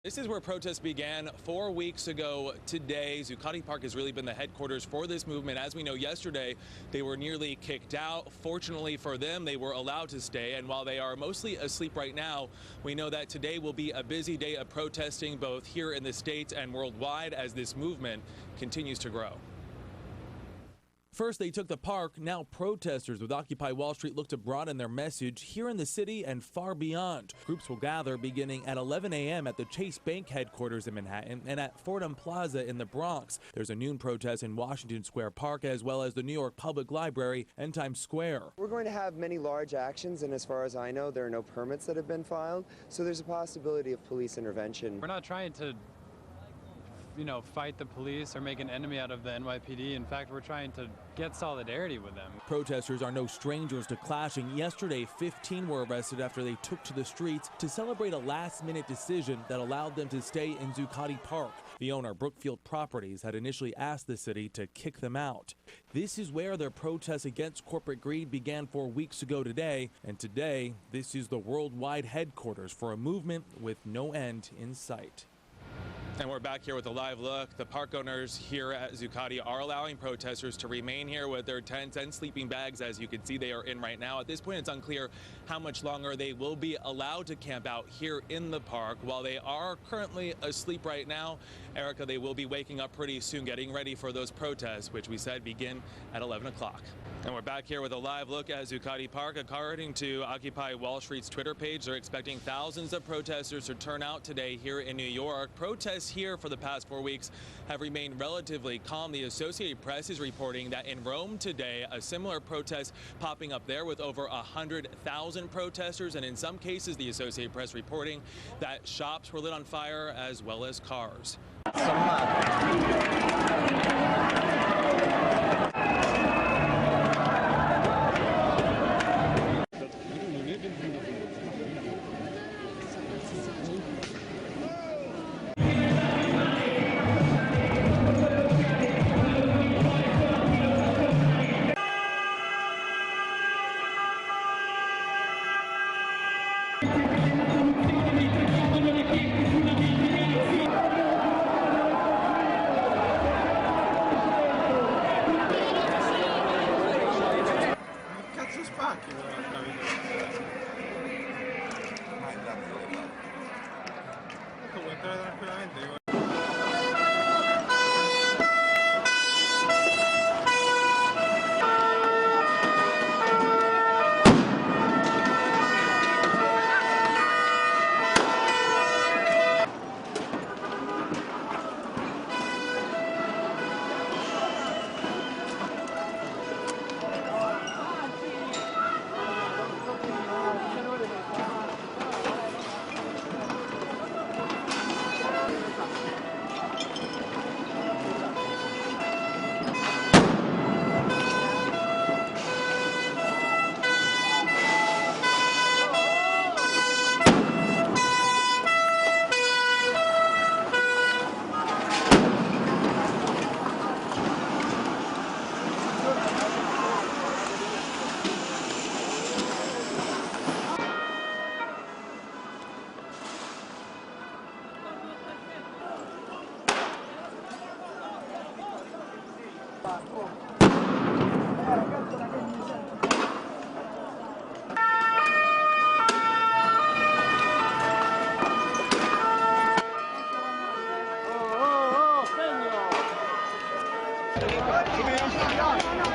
This is where protests began 4 weeks ago today. Zuccotti Park has really been the headquarters for this movement. As we know, yesterday they were nearly kicked out. Fortunately for them, they were allowed to stay. And while they are mostly asleep right now, we know that today will be a busy day of protesting both here in the States and worldwide as this movement continues to grow. First, they took the park. Now protesters with Occupy Wall Street look to broaden their message here in the city and far beyond. Groups will gather beginning at 11 a.m. at the Chase Bank headquarters in Manhattan and at Fordham Plaza in the Bronx. There's a noon protest in Washington Square Park, as well as the New York Public Library and Times Square. We're going to have many large actions, and as far as I know, there are no permits that have been filed, so there's a possibility of police intervention. We're not trying to fight the police or make an enemy out of the NYPD. In fact, we're trying to get solidarity with them. Protesters are no strangers to clashing. Yesterday, 15 were arrested after they took to the streets to celebrate a last-minute decision that allowed them to stay in Zuccotti Park. The owner, Brookfield Properties, had initially asked the city to kick them out. This is where their protests against corporate greed began 4 weeks ago today, and today, this is the worldwide headquarters for a movement with no end in sight. And we're back here with a live look. The park owners here at Zuccotti are allowing protesters to remain here with their tents and sleeping bags, as you can see they are in right now. At this point, it's unclear how much longer they will be allowed to camp out here in the park. While they are currently asleep right now, Erica, they will be waking up pretty soon, getting ready for those protests, which we said begin at 11 o'clock. And we're back here with a live look at Zuccotti Park. According to Occupy Wall Street's Twitter page, they're expecting thousands of protesters to turn out today here in New York. Protests here for the past 4 weeks have remained relatively calm. The Associated Press is reporting that in Rome today, a similar protest popping up there with over 100,000 protesters. And in some cases, the Associated Press reporting that shops were lit on fire as well as cars.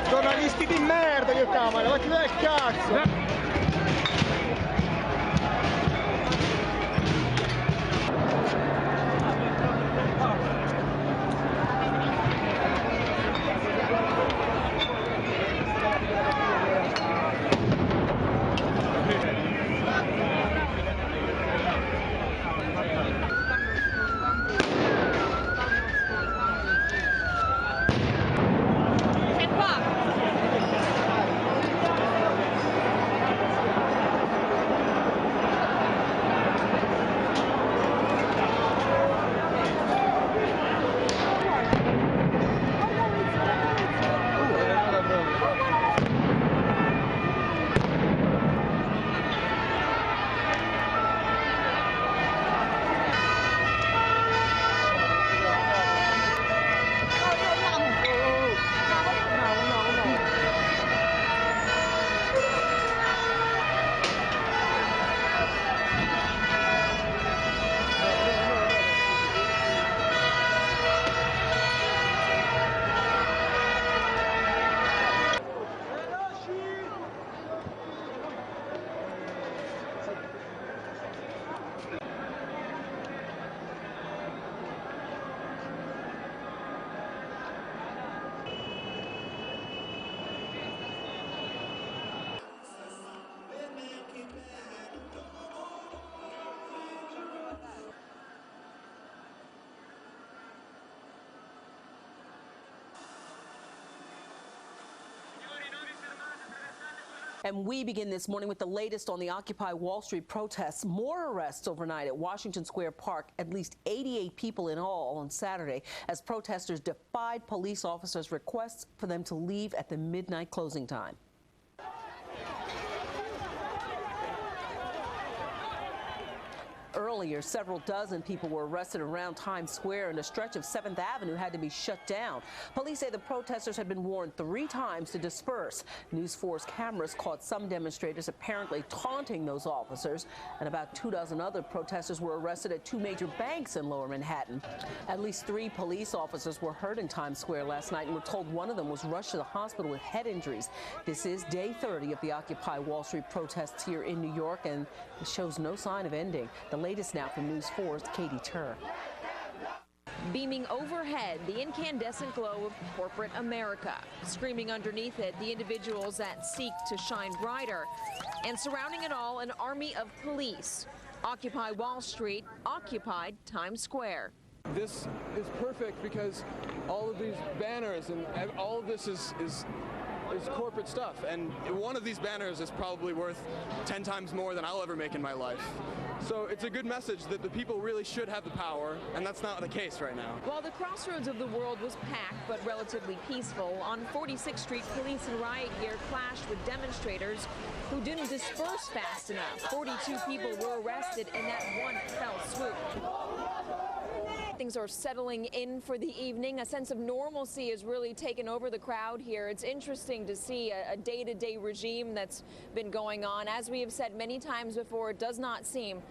Giornalisti di merda che chiamano, ma ti dai il cazzo! And we begin this morning with the latest on the Occupy Wall Street protests. More arrests overnight at Washington Square Park. At least 88 people in all on Saturday as protesters defied police officers' requests for them to leave at the midnight closing time. Earlier, several dozen people were arrested around Times Square, and a stretch of 7th Avenue had to be shut down. Police say the protesters had been warned 3 times to disperse. News 4's cameras caught some demonstrators apparently taunting those officers, and about 24 other protesters were arrested at 2 major banks in Lower Manhattan. At least 3 police officers were hurt in Times Square last night, and we're told one of them was rushed to the hospital with head injuries. This is day 30 of the Occupy Wall Street protests here in New York, and it shows no sign of ending. The latest now from News 4's Katie Tur. Beaming overhead, the incandescent glow of corporate America. Screaming underneath it, the individuals that seek to shine brighter. And surrounding it all, an army of police. Occupy Wall Street, occupied Times Square. This is perfect because all of these banners and all of this is corporate stuff, and one of these banners is probably worth 10 times more than I'll ever make in my life. So it's a good message that the people really should have the power, and that's not the case right now. While the crossroads of the world was packed but relatively peaceful, on 46th Street, police in riot gear clashed with demonstrators who didn't disperse fast enough. 42 people were arrested in that one fell swoop. Things are settling in for the evening. A sense of normalcy has really taken over the crowd here. It's interesting to see a day-to-day regime that's been going on. As we have said many times before, it does not seem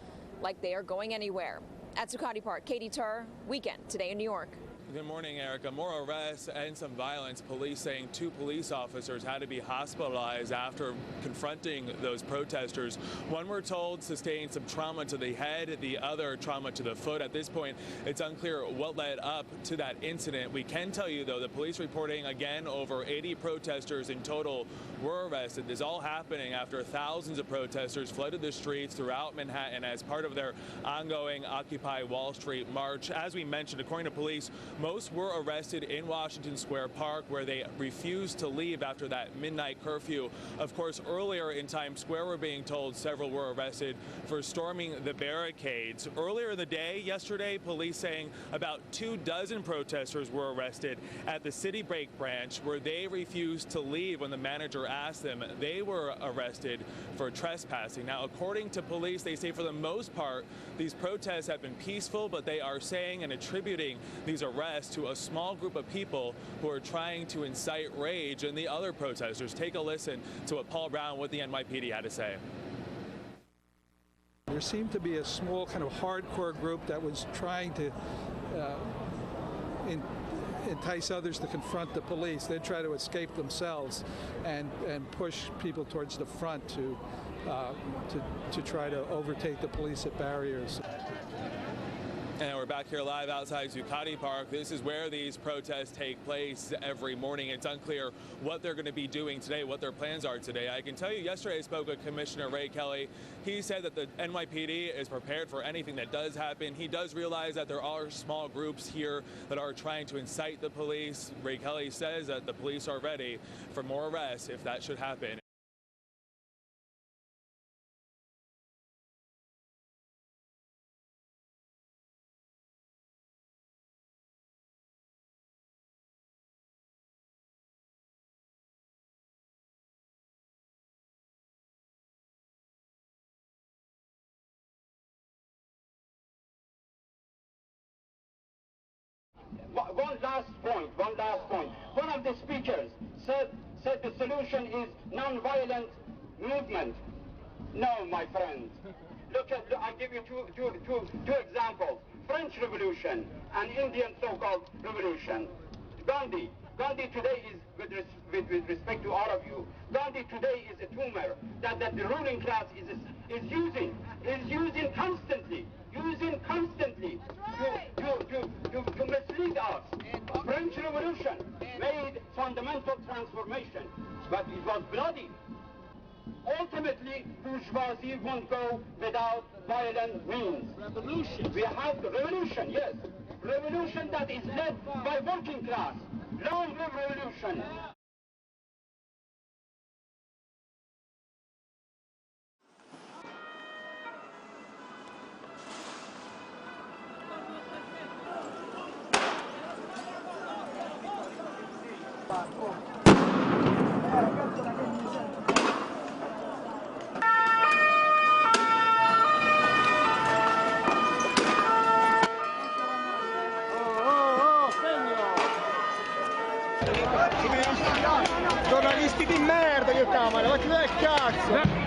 like they are going anywhere. At Zuccotti Park, Katie Tur, Weekend Today in New York. Good morning, Erica. More arrests and some violence. Police saying 2 police officers had to be hospitalized after confronting those protesters. One, we're told, sustained some trauma to the head, the other trauma to the foot. At this point, it's unclear what led up to that incident. We can tell you, though, the police reporting again over 80 protesters in total were arrested. This all happening after thousands of protesters flooded the streets throughout Manhattan as part of their ongoing Occupy Wall Street march. As we mentioned, according to police, most were arrested in Washington Square Park, where they refused to leave after that midnight curfew. Of course, earlier in Times Square, we're being told several were arrested for storming the barricades. Earlier in the day, yesterday, police saying about 24 protesters were arrested at the City Break branch, where they refused to leave when the manager asked them. They were arrested for trespassing. Now, according to police, they say for the most part, these protests have been peaceful, but they are saying and attributing these arrests to a small group of people who are trying to incite rage in the other protesters. Take a listen to what Paul Brown with the NYPD had to say. There seemed to be a small kind of hardcore group that was trying to entice others to confront the police. They'd try to escape themselves and push people towards the front to try to overtake the police at barriers. And we're back here live outside Zuccotti Park. This is where these protests take place every morning. It's unclear what they're going to be doing today, what their plans are today. I can tell you yesterday I spoke with Commissioner Ray Kelly. He said that the NYPD is prepared for anything that does happen. He does realize that there are small groups here that are trying to incite the police. Ray Kelly says that the police are ready for more arrests if that should happen. One last point. One of the speakers said the solution is non-violent movement. No, my friend. Look, I'll give you two examples. French Revolution and Indian so-called revolution. Gandhi today is, with respect to all of you, Gandhi today is a tumor that the ruling class is using constantly to mislead us. French Revolution made fundamental transformation, but it was bloody. Ultimately, bourgeoisie won't go without violent means. Revolution. We have the revolution, yes. Revolution that is led by working class. Long live revolution. di merda che camera, vatti dal cazzo!